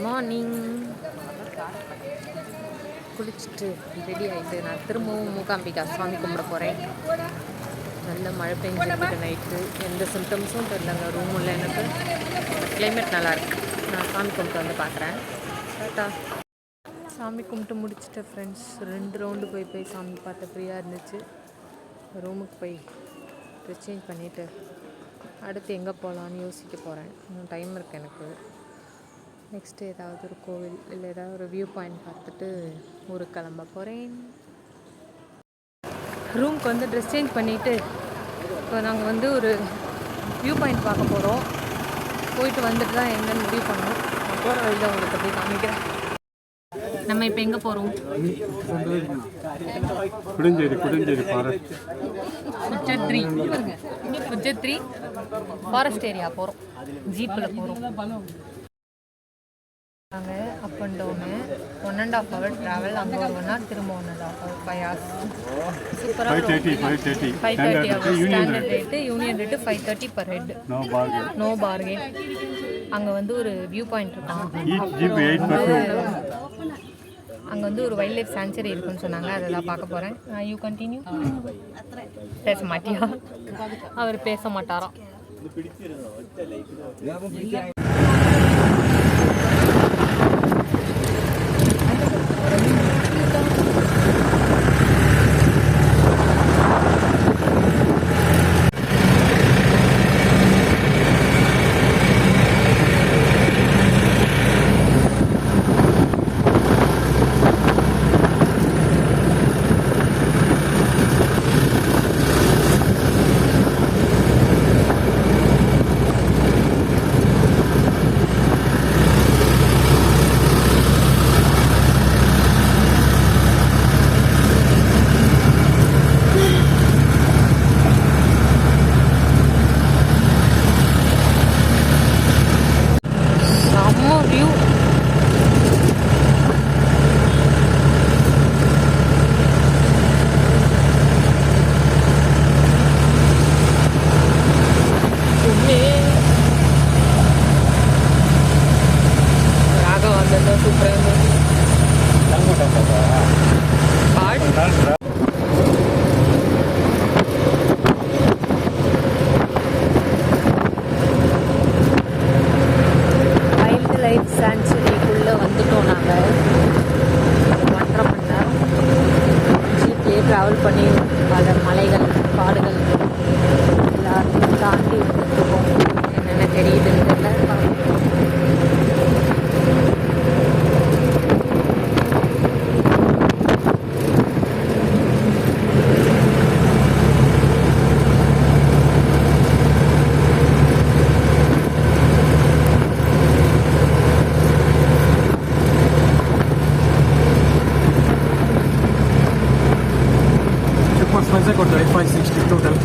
Morning. குளிச்சுட்டு ready ஆகிட்டு நான் திரும்பவும் மூகாம்பிகா சாமி கும்பிட போகிறேன். நல்ல மழை பெஞ்சிருக்கு நைட்டு. எந்த சிம்டம்ஸும் தெரியலங்க ரூமில். எனக்கு கிளைமேட் நல்லாயிருக்கு. நான் சாமி கும்பிட்டு வந்து பார்க்குறேன். டாட்டா. சாமி கும்பிட்டு முடிச்சிட்டேன் ஃப்ரெண்ட்ஸ். 2 ரவுண்டு போய் சாமி பார்த்து ஃப்ரீயாக இருந்துச்சு. ரூமுக்கு போய் ட்ரெஸ் சேஞ்ச் பண்ணிவிட்டு அடுத்து எங்கே போகலான்னு யோசிக்க போகிறேன். இன்னும் டைம் இருக்குது எனக்கு. நெக்ஸ்ட்டு ஏதாவது ஒரு கோவில் இல்லை ஏதாவது ஒரு வியூ பாயிண்ட் பார்த்துட்டு ஊருக்கு கிளம்ப போகிறேன். ரூமுக்கு வந்து ட்ரெஸ் சேஞ்ச் பண்ணிவிட்டு இப்போ நாங்கள் வந்து ஒரு வியூ பாயிண்ட் பார்க்க போகிறோம். போயிட்டு வந்துட்டு தான் என்னென்னு முடிவு பண்ணோம். நான் போகிற வழியில் உங்களுக்கு அப்படியே காமிக்கிறேன். நம்ம இப்போ எங்கே போகிறோம்? குஜத்ரி ஃபாரஸ்ட் ஏரியா போகிறோம். ஜீப்பில் போகிறோம். நாங்கள் up and down 1.5 hour travel. அங்கே ஒரு 1 hour, திரும்ப 1.5 hour, 5 hours. சூப்பராக 530 hours standard rate. Union rate 530 per head. No bargain. அங்கே வந்து ஒரு வியூ பாயிண்ட் இருக்கான். அங்கே வந்து ஒரு வைல்ட் லைஃப் சாங்சுரி இருக்குன்னு சொன்னாங்க. அதை தான் பார்க்க போகிறேன். You continue. பேச மாட்டியா? அவர் பேச மாட்டாராம். சாங்சுரிக்குள்ளே வந்துட்டோம். நாங்கள் 1.5 மணி நேரம் ஜீப்லேயே ட்ராவல் பண்ணி பல மலைகள் காடுகள் எல்லாத்தையும் தாண்டி வந்துட்டுருக்கோம். என்னென்ன தெரியுதுன்னு தெரியல. Fazer conta, 560 total.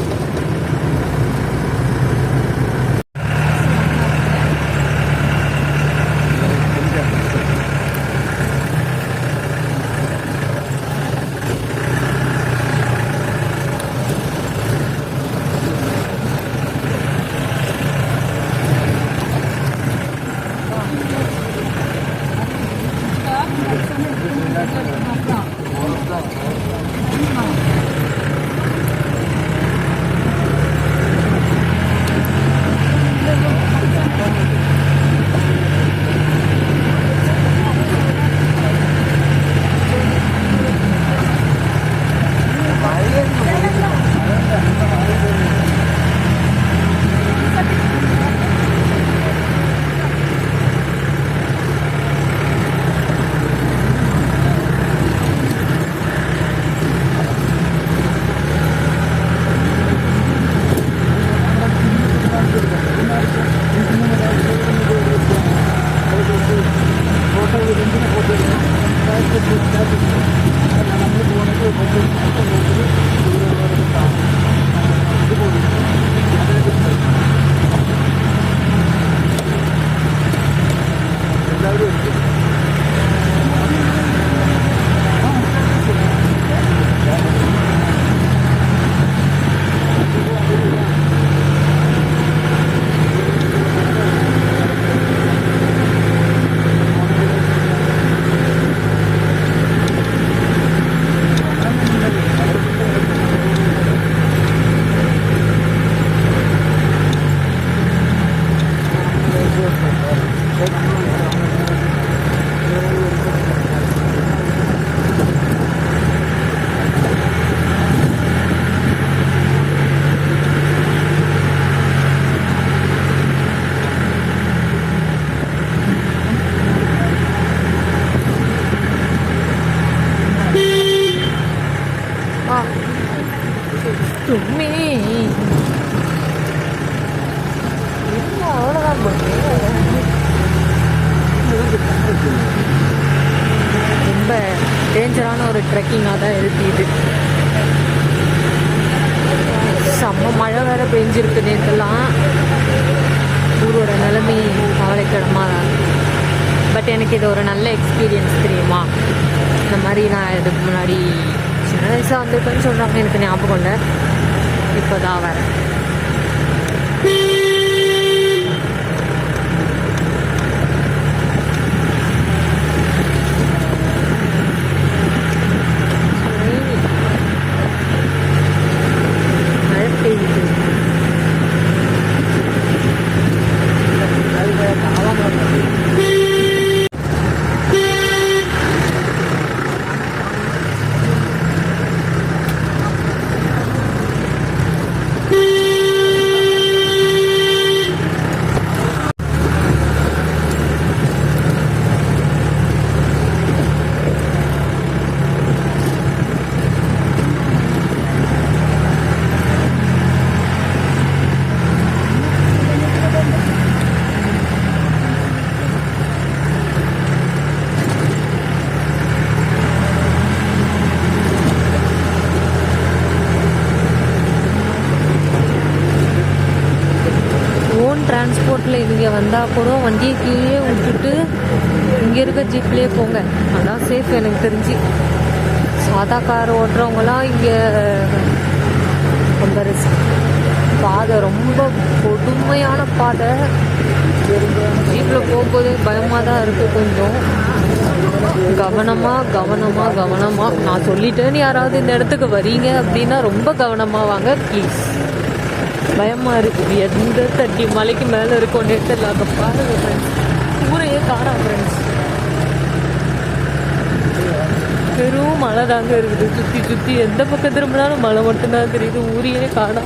ரொம்ப டேஞ்சரான ஒரு ட்ரெக்கிங்காக தான் இருக்கு இது. செம்ம மழை வேற பெஞ்சிருக்கு நேற்றுலாம். ஊரோட நிலைமை கவலைக்கிடமாக தான். பட் எனக்கு இது ஒரு நல்ல எக்ஸ்பீரியன்ஸ் தெரியுமா. இந்த மாதிரி நான் இதுக்கு முன்னாடி சின்ன வயசாக வந்திருக்கேன்னு சொல்கிறாங்க, எனக்கு ஞாபகம் இல்லை. இப்போ தான் வரேன். டிரான்ஸ்போர்ட்டில் இங்கே வந்தால் கூட வண்டியை கீழே விட்டுட்டு இங்கே இருக்க ஜீப்லேயே போங்க, அதான் சேஃப் எனக்கு தெரிஞ்சு. சாதா கார் ஓட்டுறவங்களாம் இங்கே ரொம்ப ரிஸ்க். பாதை ரொம்ப கொடுமையான பாதை. ஜீப்பில் போகும்போது பயமாக தான் இருக்குது. கொஞ்சம் கவனமாக நான் சொல்லிட்டேன்னு யாராவது இந்த இடத்துக்கு வரீங்க அப்படின்னா ரொம்ப கவனமாக வாங்க ப்ளீஸ். பயமாக இருக்குது. எந்த தட்டி மலைக்கு மேலே இருக்கும் நேரத்தில் அங்கே பாருங்க ஃப்ரெண்ட்ஸ், ஊரையே காணா ஃப்ரெண்ட்ஸ். பெரும் மழை தாங்க இருக்குது. சுற்றி எந்த பக்கம் திரும்பினாலும் மழை மட்டும்தான் தெரியுது, ஊரையே காணா.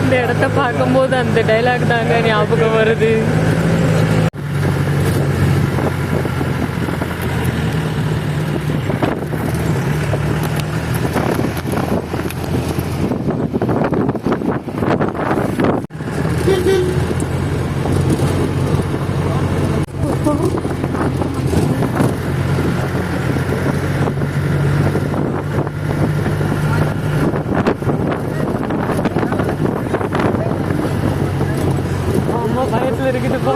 இந்த இடத்த பார்க்கும்போது அந்த டைலாக் தாங்க ஞாபகம் வருது. பயத்தில் இருக்குதுப்பா.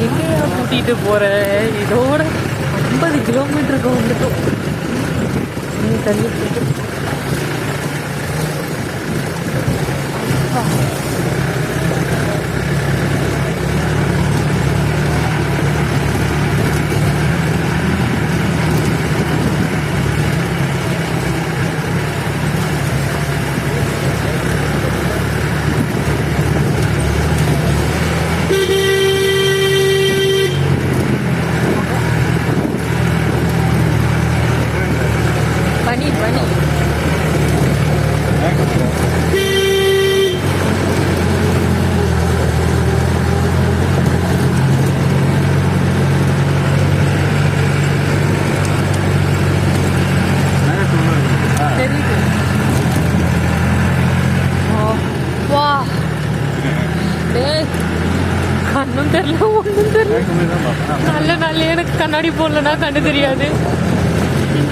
எங்கேயா கூட்டிட்டு போற? இதோட 50 கிலோமீட்டருக்கு வந்துட்டோம். தண்ணி கண்ணும் தெரியல, ஒன்றும் தெரியல. நல்ல எனக்கு கண்ணாடி போடலன்னா கண்ணு தெரியாது.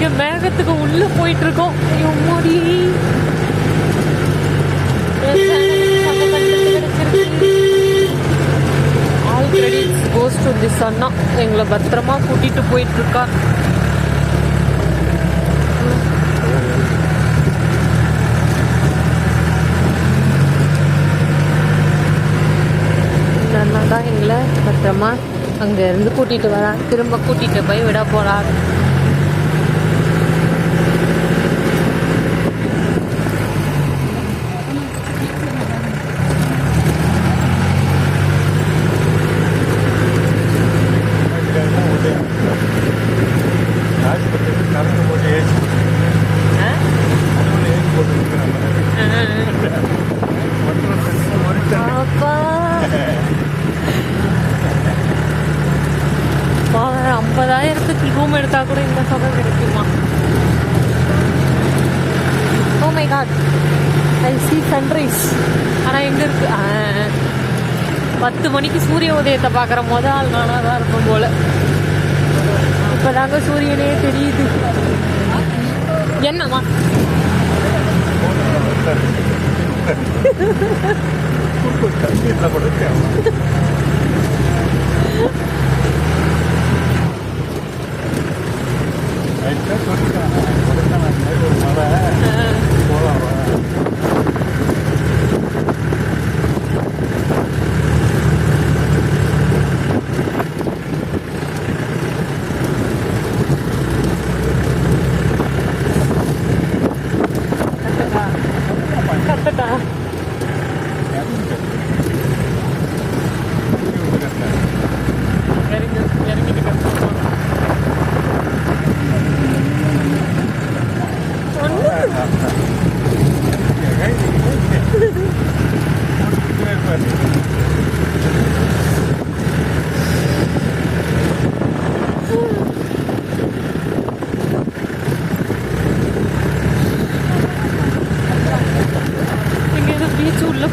இங்க மேகத்துக்கு உள்ள போயிட்டு இருக்கோம். மோடி all credits goes to this அண்ணா. எங்களை பத்திரமா கூட்டிட்டு போயிட்டு இருக்கா. இந்த அண்ணா தான் எங்களை பத்திரமா அங்க இருந்து கூட்டிட்டு வரா. திரும்ப கூட்டிட்டு போய் விட போறாரு. அப்பா 50,000க்கு ரூம் எடுத்தா கூட இந்த சொகை கிடைக்குமா? Oh my God, I see sunrise. ஆனால் எங்கே இருக்கு? 10 மணிக்கு சூரிய உதயத்தை பார்க்குற முதல் நாளாக தான் இருக்கும் போல. இப்போதாங்க சூரியனே தெரியுது. என்னம்மா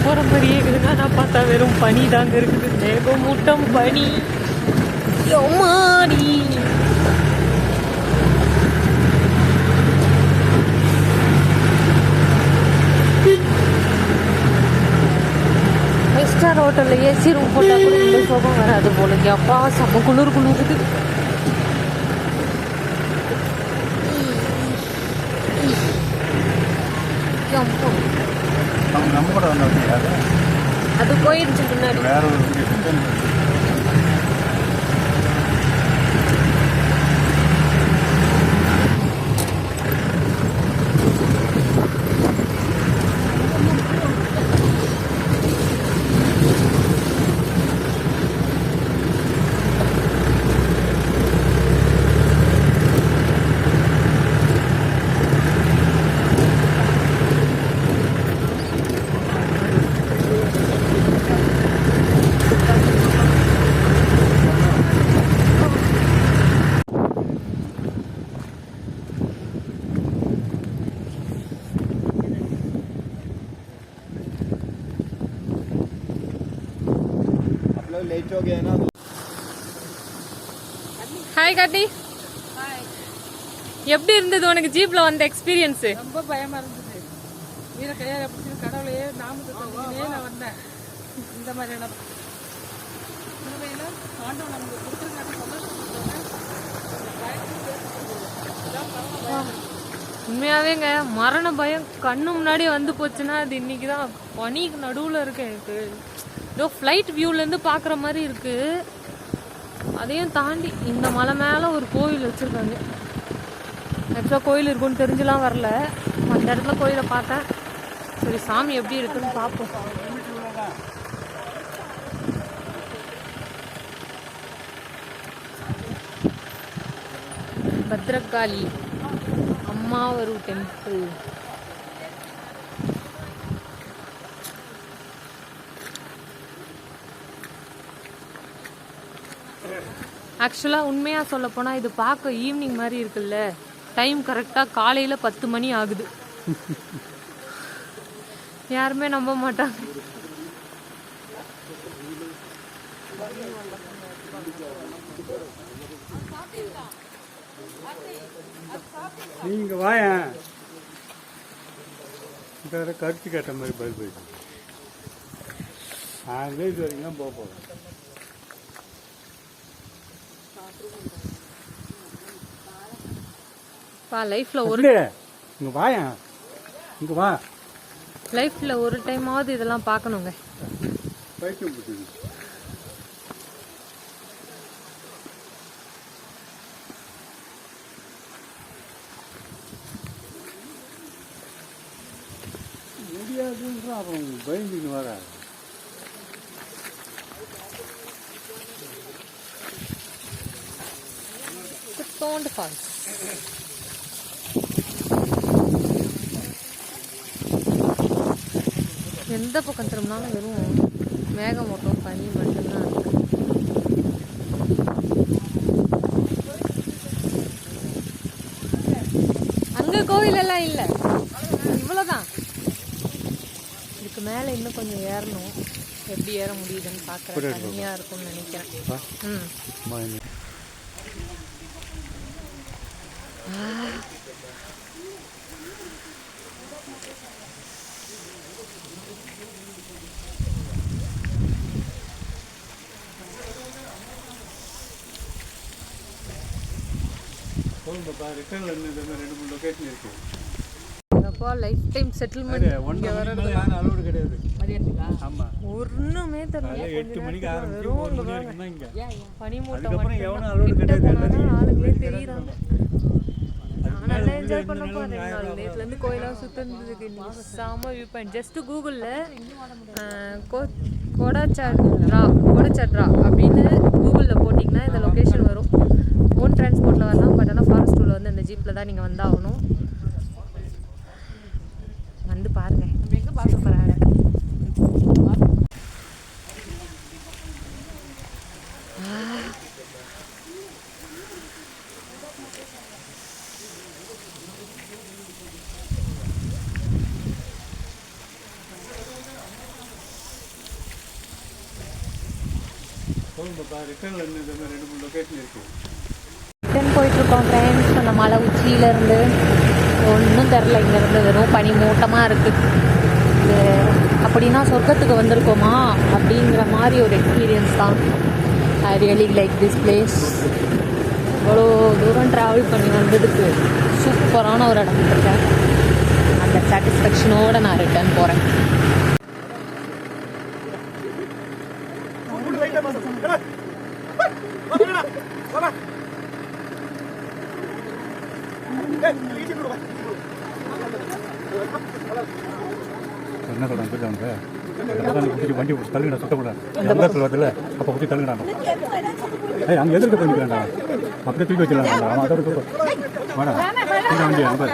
போற மாதிரியே இருக்குதுங்க. நான் பார்த்தா வெறும் பனி தாங்க இருக்குது. மேகமூட்டம் பனி. மாடி ஸ்டார் ஹோட்டலில் ஏசி ரூம் போட்டால் கூட இந்த சோகம் வராது போல. அப்பா செம்ம குளிர் குளிருது. அது போயிருச்சு முன்னாடி. लेट हो गया ना. ஹாய் காட்டி. எப்படி இருந்தது உனக்கு ஜீப்ல வந்த எக்ஸ்பீரியன்ஸ்? ரொம்ப பயமா இருந்தது. வீர கையால பிடிச்சி கடவுளையே நாமத்தை சொல்லினே நான் வந்தேன். இந்த மாதிரியான ஆண்டவன் நமக்கு கொடுத்துருக்காங்க. உண்மையாவேங்க மரண பயம் கண்ணு முன்னாடி வந்து போச்சுன்னா அது இன்னைக்குதான். பனிக்கு நடுவில் இருக்கு. எனக்கு ஏதோ ஃப்ளைட் வியூலேருந்து பார்க்குற மாதிரி இருக்கு. அதையும் தாண்டி இந்த மலை மேலே ஒரு கோவில் வச்சுருக்காங்க. ஆக்சுவலாக கோயில் இருக்குன்னு தெரிஞ்சுலாம் வரல. அந்த இடத்துல கோயிலை பார்த்தேன். சரி சாமி எப்படி இருக்குன்னு பார்ப்போம். பத்ரகாளி அம்மாவரு டெம்பிள். ஆக்சுவலாக உண்மையாக சொல்ல போனால் இது பார்க்க ஈவினிங் மாதிரி இருக்குல்ல. டைம் கரெக்டாக காலையில் 10 மணி ஆகுது. யாருமே நம்ப மாட்டாங்க. நீங்கள் வாயேன் இந்த கருத்து கேட்ட மாதிரி பதில் போயிட்டு நாங்களே இது வரைக்கும் தான் போக போகிறோம். லைஃப்ல ஒரு இங்கே வாயேன் இங்கே வா லைஃப்ல ஒரு டைமாவது இதெல்லாம் பார்க்கணுங்க. பைத்தியம் போட்டுது. முடியாதுன்ற அப்புறம் பயந்துக்கு வர தோண்டு ஃபால்ஸ். எந்த பக்கம் திரும்பினாலும் வெறும் மேகமூட்டம் பனி மட்டும்தான் இருக்கு. அங்க கோவில் எல்லாம் இல்ல, இவ்வளவுதான். இதுக்கு மேல இன்னும் கொஞ்சம் ஏறணும். எப்படி ஏற முடியுதுன்னு பாக்குறேன். தனியா இருக்கும்னு நினைக்கிறேன். லைஃப் டைம் செட்டில்மெண்ட் கிடையாது. ஒண்ணுமே தெரியல. 8 மணிக்கு ஆரம்பிச்சு பனிமூட்டம் ஆளுங்களே தெரியுறாங்க. நல்லா என்ஜாய் பண்ண போறேன். நேற்றுல இருந்து கோயிலாம் சுத்தினதுக்கு செம்ம வியூ பாயிண்ட். ஜஸ்ட் கூகுள்ல கொடச்சட்ரா அப்படின்னு கூகுள்ல போட்டிங்கன்னா இந்த லொக்கேஷன் வரும். ஓன் டிரான்ஸ்போர்ட்ல வரலாம். பட் ஆனால் ஃபாரஸ்ட் உள்ள வந்து இந்த ஜீப்ல தான் நீங்க வந்தாகணும். வந்து பாருங்க. எங்க பார்க்க போறாங்க. போயிட்டு இருக்கோம் ஃப்ரெண்ட்ஸ். அந்த மலை உச்சியில இருந்து ஒன்றும் தெரில. இங்கேருந்து வெறும் பனி மூட்டமாக இருக்குது. அப்படின்னா சொர்க்கத்துக்கு வந்திருக்கோமா அப்படிங்கிற மாதிரி ஒரு எக்ஸ்பீரியன்ஸ் தான். I really like this place. இவ்வளோ தூரம் ட்ராவல் பண்ணி வந்ததுக்கு சூப்பரான ஒரு இடம் இருக்கேன். அந்த சாட்டிஸ்ஃபேக்ஷனோடு நான் ரிட்டர்ன் போகிறேன். என்ன சொல்றாங்க? வண்டி தள்ளுங்கடா, சுத்தப்பட சொல்லுவாங்கல்ல, அப்போ குத்தி தள்ளுங்கடா. அங்கே எதிர்க்க பண்ணிக்கிறாண்டா, அப்படியே தூக்கி வச்சிடலாம். அவன் அதோட வேணாம் வண்டி அங்கே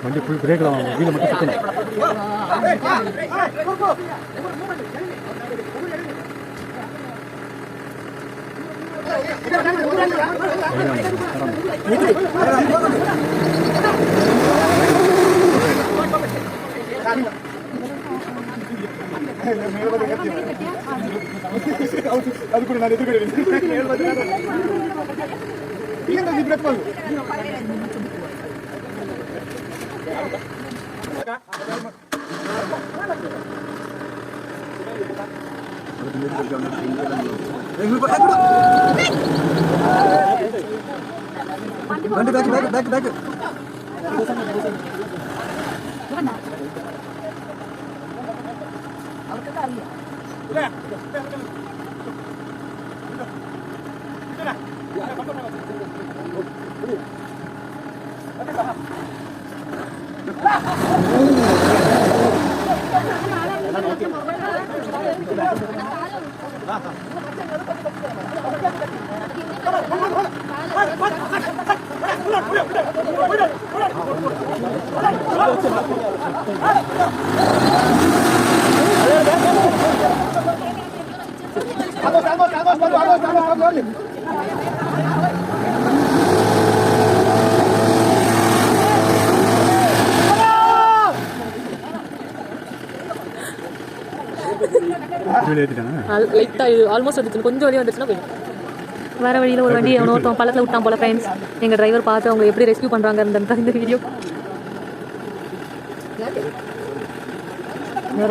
வண்டி ஃபுல் பிரேக்கில் வீட்டில் மட்டும் சுற்றணும். அது கூட நான் பேக் லைட்டாக இது ஆல்மோஸ்ட் வந்துச்சு. கொஞ்சம் வழியாக வந்துச்சுன்னா போயிடும். வேறு வழியில் ஒரு வண்டி எவனோ ஒருத்தன் பள்ளத்தில் விட்டான் போல ஃப்ரெண்ட்ஸ். எங்கள் டிரைவர் பார்த்து அவங்க எப்படி ரெஸ்க்யூ பண்ணுறாங்கன்னு இந்த வீடியோ.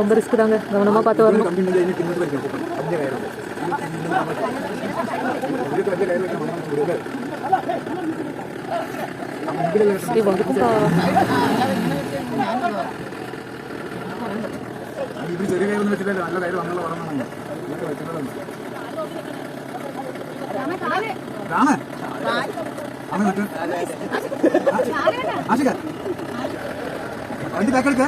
ரொம்ப ரிஸ்க் தாங்க, கவனமாக பார்த்து வரணும். வண்டி பேக் எடுக்க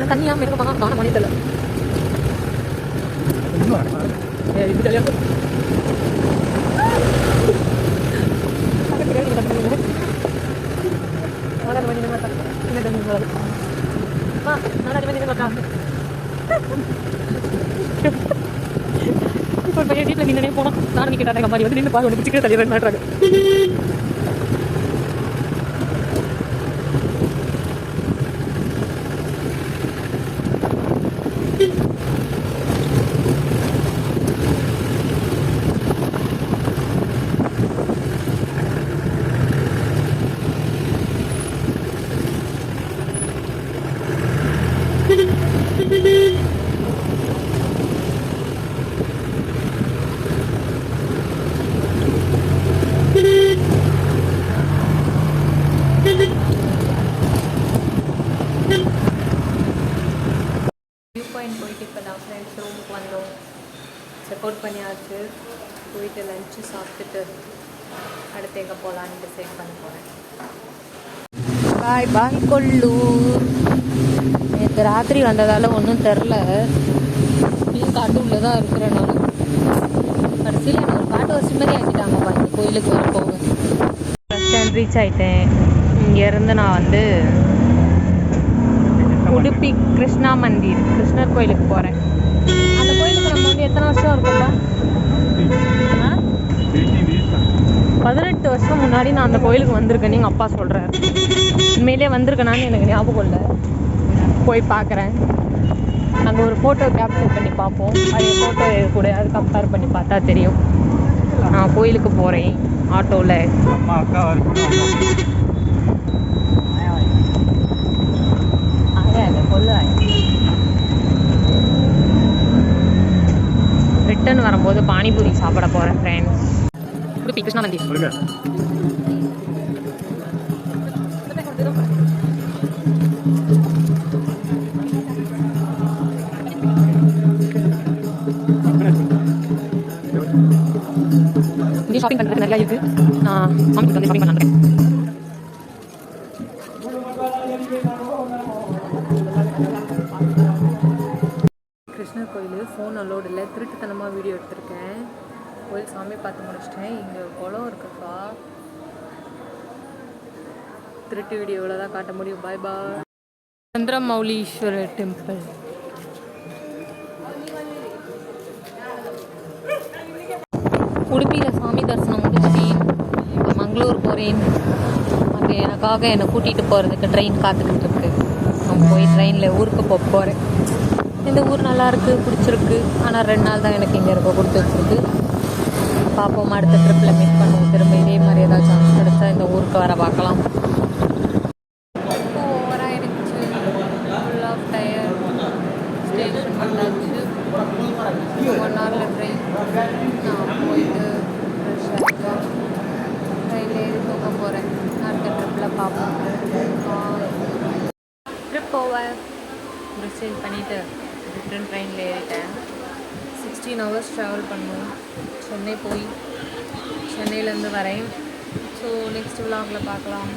தண்ணியா மெருக பண்ணா காண மணி தெரியல. இப்போ பையன் வீட்டில் நின்று போனோம். நானும் நீ கேட்டாங்க மாதிரி வந்து நின்று பாரு ஒன்று பிடிச்சிக்கிற தலைவர் நாட்டுறாங்க. போயிட்டு இப்போ தான் ஃப்ரெண்ட்ஸ் ரூமுக்கு வந்தோம். செக் அவுட் பண்ணியாச்சு. போயிட்டு லஞ்சு சாப்பிட்டுட்டு அடுத்து எங்கே போகலான்னு டிசைட் பண்ண போகிறேன். பாய் பாய் கொல்லூர். நேற்று ராத்திரி வந்ததால் ஒன்றும் தெரில. இப்பயும் காட்டுக்குள்ளே தான் இருக்கிறேன் நான். கடைசியில் என்ன ஒரு காட்டு வசதி மாதிரி ஆக்கிட்டாங்கப்பா இந்த கோயிலுக்கு வர போக. பஸ் ஸ்டாண்ட் ரீச் ஆகிட்டேன். இங்கேருந்து நான் வந்து உடுப்பி கிருஷ்ணா மந்திர் கிருஷ்ணர் கோயிலுக்கு போகிறேன். அந்த கோயிலுக்கு நம்ம வந்து எத்தனை வருஷம் இருக்கும்ப்பா? 18 வருஷம் முன்னாடி நான் அந்த கோயிலுக்கு வந்திருக்கேன்னு எங்கள் அப்பா சொல்கிறார். உண்மையிலே வந்திருக்கேனான்னு எனக்கு ஞாபகம் இல்லை. போய் பார்க்குறேன். அங்கே ஒரு ஃபோட்டோ கேப்சர் பண்ணி பார்ப்போம். அது ஃபோட்டோ கூட அது கம்பேர் பண்ணி பார்த்தா தெரியும். நான் கோயிலுக்கு போகிறேன் ஆட்டோவில். ரிட்டர்ன் வரும்போது பானிபூரி சாப்பிட போகிறேன் ஃப்ரெண்ட்ஸ். உடுப்பி கிருஷ்ணா மந்திர். இங்கே ஷாப்பிங் பண்ணுறது நிறையா இருக்குது. நான் மாமிக்கு வந்து ஷாப்பிங் பண்ணாங்க. கிருஷ்ணர் கோயில் ஃபோன் அலோடு இல்லை. திருட்டுத்தனமாக வீடியோ எடுத்திருக்கேன். கோயில் சாமி பார்த்து முடிச்சிட்டேன். இங்கே குளம் இருக்குப்பா. திருட்டு வீடியோவில் தான் காட்ட முடியும். பாய் பாய். சந்திரமௌலீஸ்வரர் டெம்பிள். உடுப்பியில் சாமி தரிசனம் முடிச்சிட்டேன். இப்போ மங்களூர் போகிறேன். அங்கே எனக்காக என்னை கூட்டிகிட்டு போகிறதுக்கு ட்ரெயின் காத்துக்கிட்டு இருக்கு. நான் போய் ட்ரெயினில் ஊருக்கு போகிறேன். இந்த ஊர் நல்லாயிருக்கு, பிடிச்சிருக்கு. ஆனால் 2 நாள் தான் எனக்கு இங்கே இருக்க கொடுத்து வச்சிருக்கு. பார்ப்போம், அடுத்த ட்ரிப்பில் மீட் பண்ணுவோம். திரும்ப இதே மாதிரி ஏதாவது சான்ஸ் கிடைச்சா இந்த ஊருக்கு வர பார்க்கலாம். இப்போ ஓவராயிடுச்சு, ஃபுல் ஆஃப் டயர். ஸ்டேஷன் வந்தாச்சு. 1 ஹவரில் ட்ரெயின். நான் போயிட்டு ஃப்ரெஷ் ஆகிட்டு ட்ரெயினில் ஏறி தூக்க போகிறேன். அடுத்த ட்ரிப்பில் பார்ப்போம். Trip over. ரிசீவ் பண்ணிவிட்டு ரிட்டன் ட்ரெயினில் ஏறிட்டேன். 16 ஹவர்ஸ் ட்ராவல் பண்ணுவோம். சென்னை போய் சென்னையிலேருந்து வரேன். ஸோ நெக்ஸ்ட் விலாகில் பார்க்கலாம்.